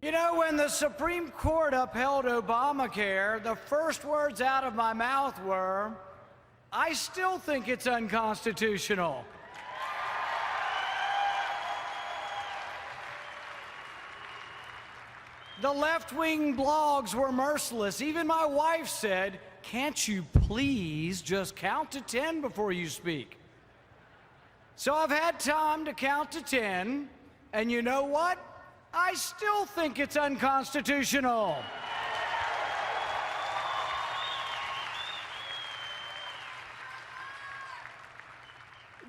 You know, when the Supreme Court upheld Obamacare, the first words out of my mouth were, I still think it's unconstitutional. The left-wing blogs were merciless. Even my wife said, can't you please just count to 10 before you speak? So I've had time to count to 10, and you know what? I still think it's unconstitutional.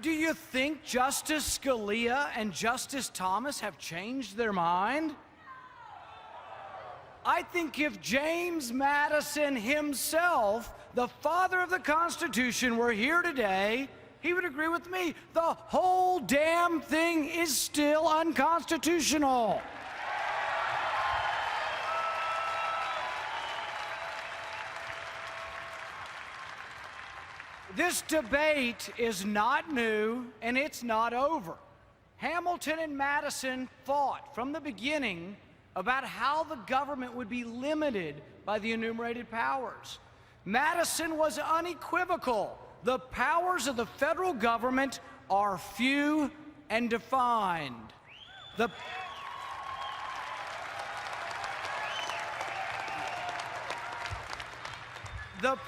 Do you think Justice Scalia and Justice Thomas have changed their mind? I think if James Madison himself, the father of the Constitution, were here today, he would agree with me. The whole damn thing is still unconstitutional. This debate is not new, and it's not over. Hamilton and Madison fought from the beginning about how the government would be limited by the enumerated powers. Madison was unequivocal. The powers of the federal government are few and defined. The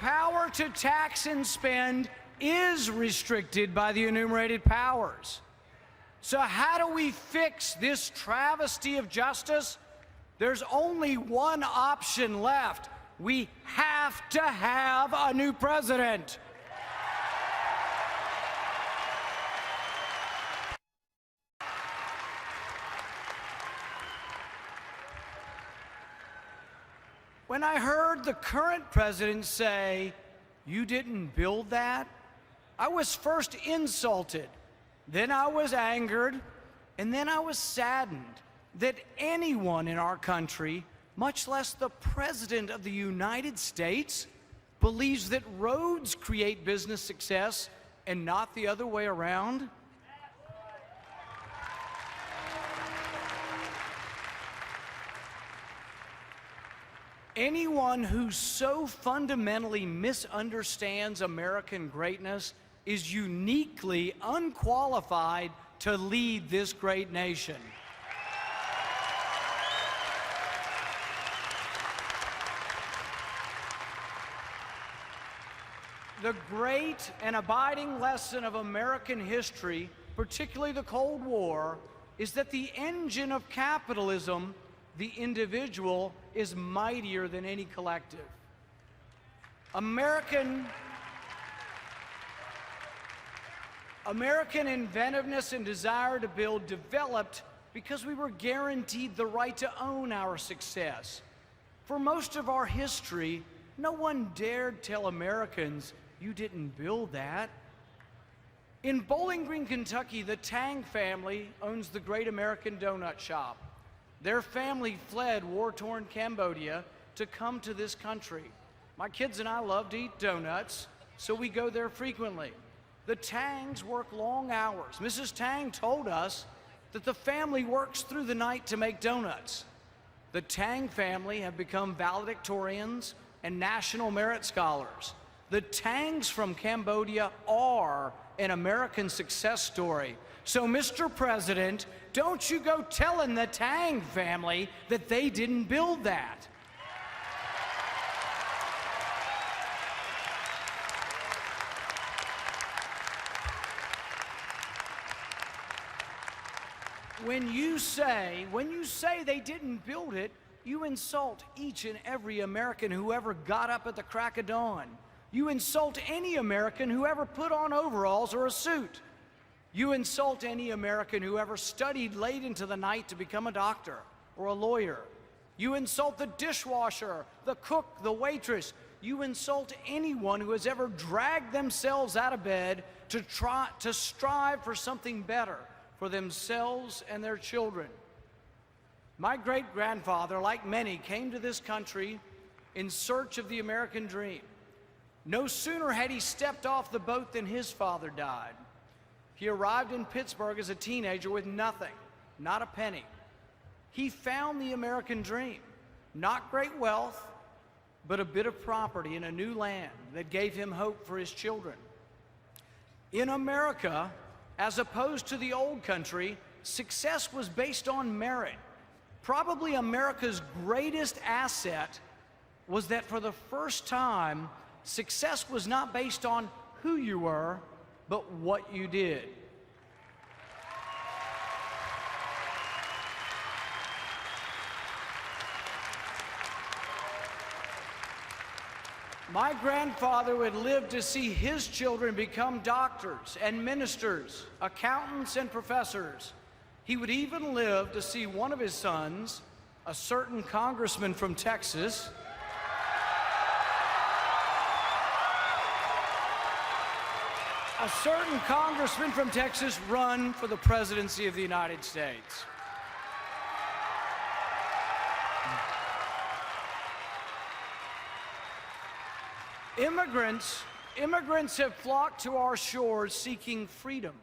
power to tax and spend is restricted by the enumerated powers. So how do we fix this travesty of justice? There's only one option left. We have to have a new president. When I heard the current president say, "You didn't build that," I was first insulted, then I was angered, and then I was saddened that anyone in our country, much less the President of the United States, believes that roads create business success and not the other way around. Anyone who so fundamentally misunderstands American greatness is uniquely unqualified to lead this great nation. The great and abiding lesson of American history, particularly the Cold War, is that the engine of capitalism, the individual, is mightier than any collective. American inventiveness and desire to build developed because we were guaranteed the right to own our success. For most of our history, no one dared tell Americans, "You didn't build that." In Bowling Green, Kentucky, the Tang family owns the Great American Donut Shop. Their family fled war-torn Cambodia to come to this country. My kids and I love to eat donuts, so we go there frequently. The Tangs work long hours. Mrs. Tang told us that the family works through the night to make donuts. The Tang family have become valedictorians and national merit scholars. The Tangs from Cambodia are an American success story. So, Mr. President, don't you go telling the Tang family that they didn't build that. When you say they didn't build it, you insult each and every American who ever got up at the crack of dawn. You insult any American who ever put on overalls or a suit. You insult any American who ever studied late into the night to become a doctor or a lawyer. You insult the dishwasher, the cook, the waitress. You insult anyone who has ever dragged themselves out of bed to strive for something better for themselves and their children. My great-grandfather, like many, came to this country in search of the American dream. No sooner had he stepped off the boat than his father died. He arrived in Pittsburgh as a teenager with nothing, not a penny. He found the American dream. Not great wealth, but a bit of property in a new land that gave him hope for his children. In America, as opposed to the old country, success was based on merit. Probably America's greatest asset was that for the first time, success was not based on who you were, but what you did. My grandfather would live to see his children become doctors and ministers, accountants and professors. He would even live to see one of his sons, a certain congressman from Texas, run for the presidency of the United States. Immigrants have flocked to our shores seeking freedom.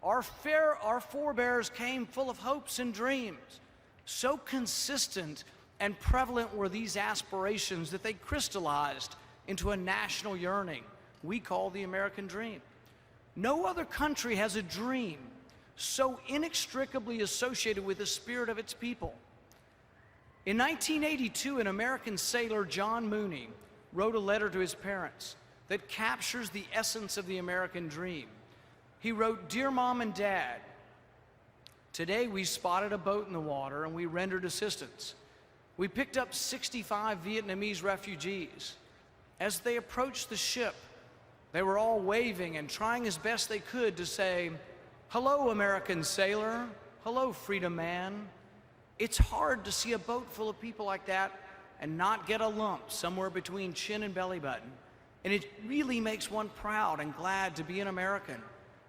Our forebears came full of hopes and dreams. So consistent and prevalent were these aspirations that they crystallized into a national yearning we call the American dream. No other country has a dream so inextricably associated with the spirit of its people. In 1982, an American sailor, John Mooney, wrote a letter to his parents that captures the essence of the American dream. He wrote, "Dear Mom and Dad, today we spotted a boat in the water and we rendered assistance. We picked up 65 Vietnamese refugees. As they approached the ship, they were all waving and trying as best they could to say, 'Hello, American sailor. Hello, freedom man.' It's hard to see a boat full of people like that and not get a lump somewhere between chin and belly button. And it really makes one proud and glad to be an American.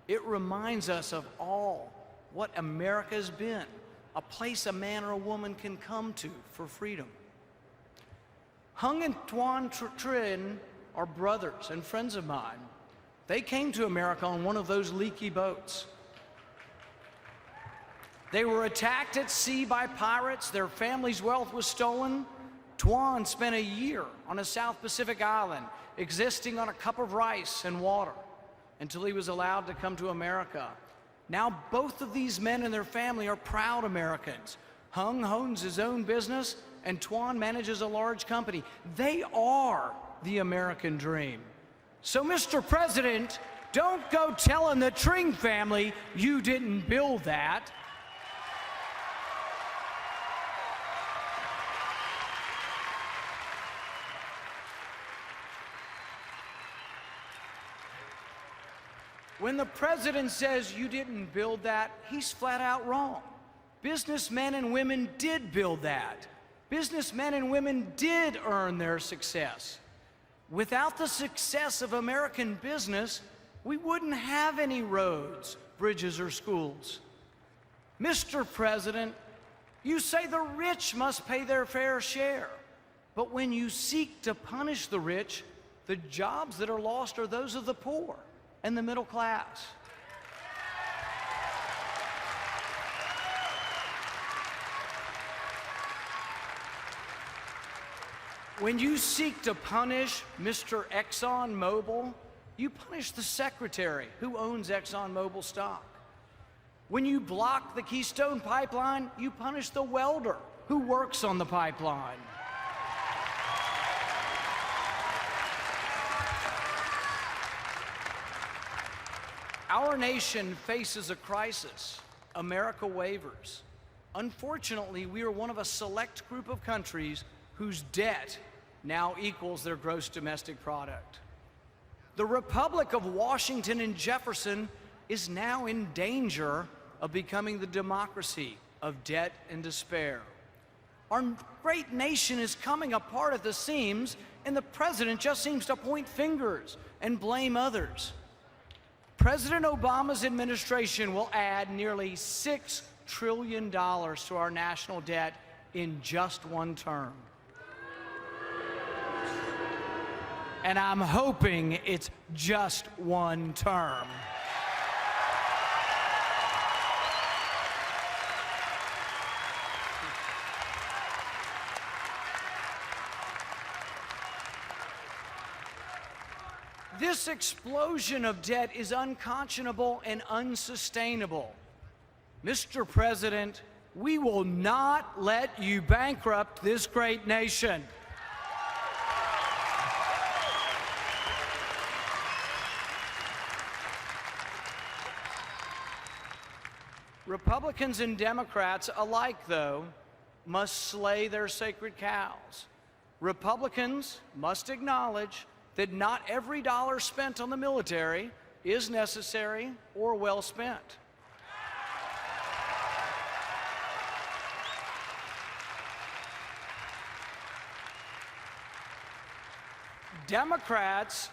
It reminds us of all what America has been, a place a man or a woman can come to for freedom." Hung and Tuan Trin are brothers and friends of mine. They came to America on one of those leaky boats. They were attacked at sea by pirates. Their family's wealth was stolen. Tuan spent a year on a South Pacific island, existing on a cup of rice and water, until he was allowed to come to America. Now both of these men and their family are proud Americans. Hung owns his own business, and Tuan manages a large company. They are the American dream. So, Mr. President, don't go telling the Tring family you didn't build that. When the president says you didn't build that, he's flat out wrong. Businessmen and women did build that. Businessmen and women did earn their success. Without the success of American business, we wouldn't have any roads, bridges, or schools. Mr. President, you say the rich must pay their fair share. But when you seek to punish the rich, the jobs that are lost are those of the poor and the middle class. When you seek to punish Mr. ExxonMobil, you punish the secretary who owns ExxonMobil stock. When you block the Keystone Pipeline, you punish the welder who works on the pipeline. Our nation faces a crisis. America wavers. Unfortunately, we are one of a select group of countries whose debt now equals their gross domestic product. The Republic of Washington and Jefferson is now in danger of becoming the democracy of debt and despair. Our great nation is coming apart at the seams, and the president just seems to point fingers and blame others. President Obama's administration will add nearly $6 trillion to our national debt in just one term. And I'm hoping it's just one term. This explosion of debt is unconscionable and unsustainable. Mr. President, we will not let you bankrupt this great nation. Republicans and Democrats alike, though, must slay their sacred cows. Republicans must acknowledge that not every dollar spent on the military is necessary or well spent. Democrats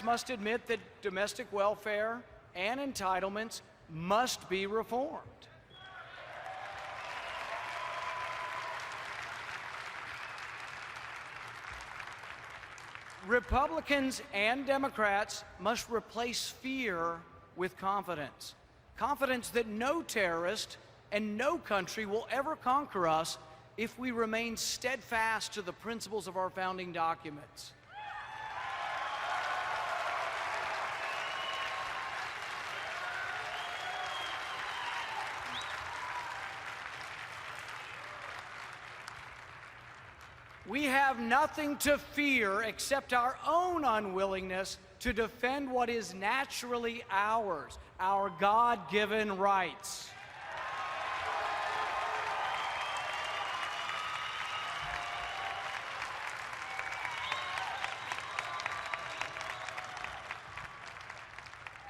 must admit that domestic welfare and entitlements must be reformed. Republicans and Democrats must replace fear with confidence. Confidence that no terrorist and no country will ever conquer us if we remain steadfast to the principles of our founding documents. We have nothing to fear except our own unwillingness to defend what is naturally ours, our God-given rights.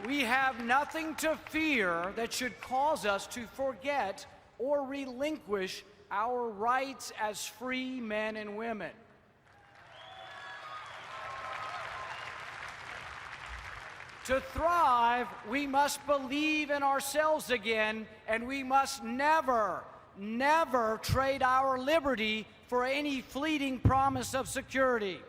We have nothing to fear that should cause us to forget or relinquish our rights as free men and women. To thrive, we must believe in ourselves again, and we must never, never trade our liberty for any fleeting promise of security.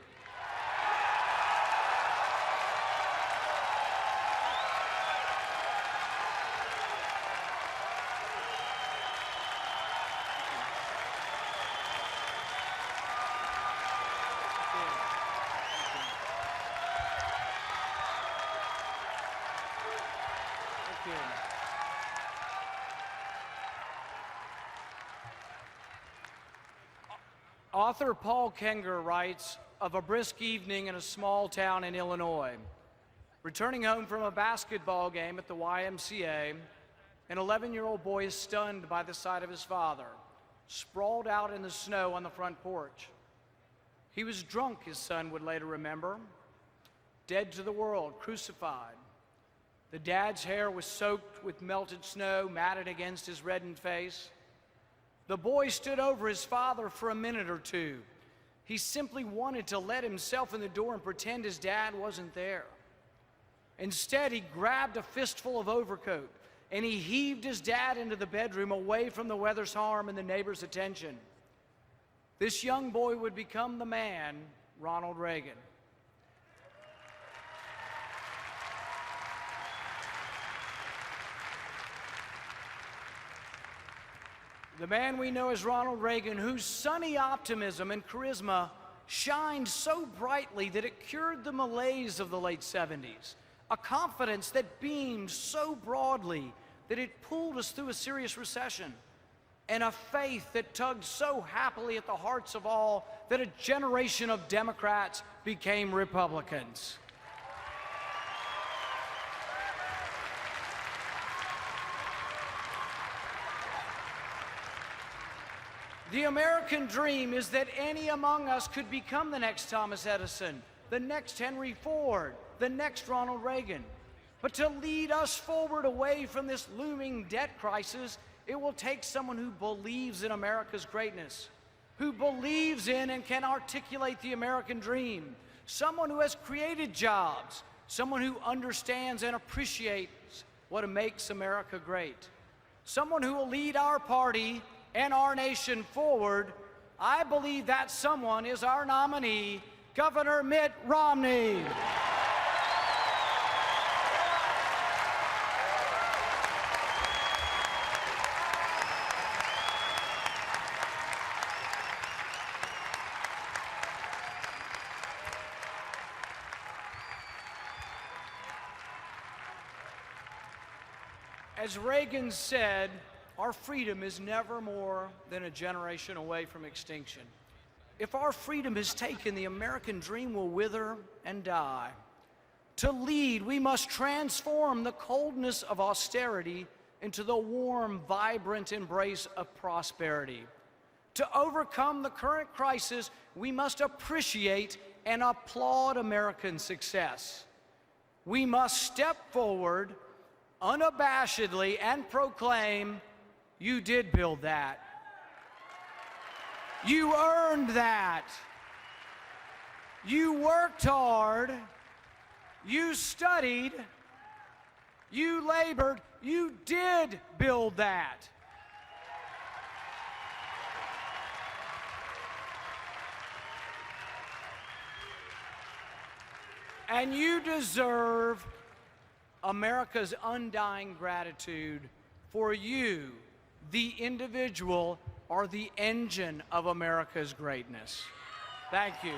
Author Paul Kenger writes of a brisk evening in a small town in Illinois. Returning home from a basketball game at the YMCA, an 11-year-old boy is stunned by the sight of his father, sprawled out in the snow on the front porch. He was drunk, his son would later remember, dead to the world, crucified. The dad's hair was soaked with melted snow, matted against his reddened face. The boy stood over his father for a minute or two. He simply wanted to let himself in the door and pretend his dad wasn't there. Instead, he grabbed a fistful of overcoat and he heaved his dad into the bedroom away from the weather's harm and the neighbor's attention. This young boy would become the man, Ronald Reagan. The man we know as Ronald Reagan, whose sunny optimism and charisma shined so brightly that it cured the malaise of the late 70s. A confidence that beamed so broadly that it pulled us through a serious recession. And a faith that tugged so happily at the hearts of all that a generation of Democrats became Republicans. The American dream is that any among us could become the next Thomas Edison, the next Henry Ford, the next Ronald Reagan. But to lead us forward away from this looming debt crisis, it will take someone who believes in America's greatness, who believes in and can articulate the American dream, someone who has created jobs, someone who understands and appreciates what makes America great, someone who will lead our party and our nation forward. I believe that someone is our nominee, Governor Mitt Romney. As Reagan said, our freedom is never more than a generation away from extinction. If our freedom is taken, the American dream will wither and die. To lead, we must transform the coldness of austerity into the warm, vibrant embrace of prosperity. To overcome the current crisis, we must appreciate and applaud American success. We must step forward unabashedly and proclaim, "You did build that. You earned that. You worked hard. You studied. You labored. You did build that." And you deserve America's undying gratitude, for you, the individual, are the engine of America's greatness. Thank you.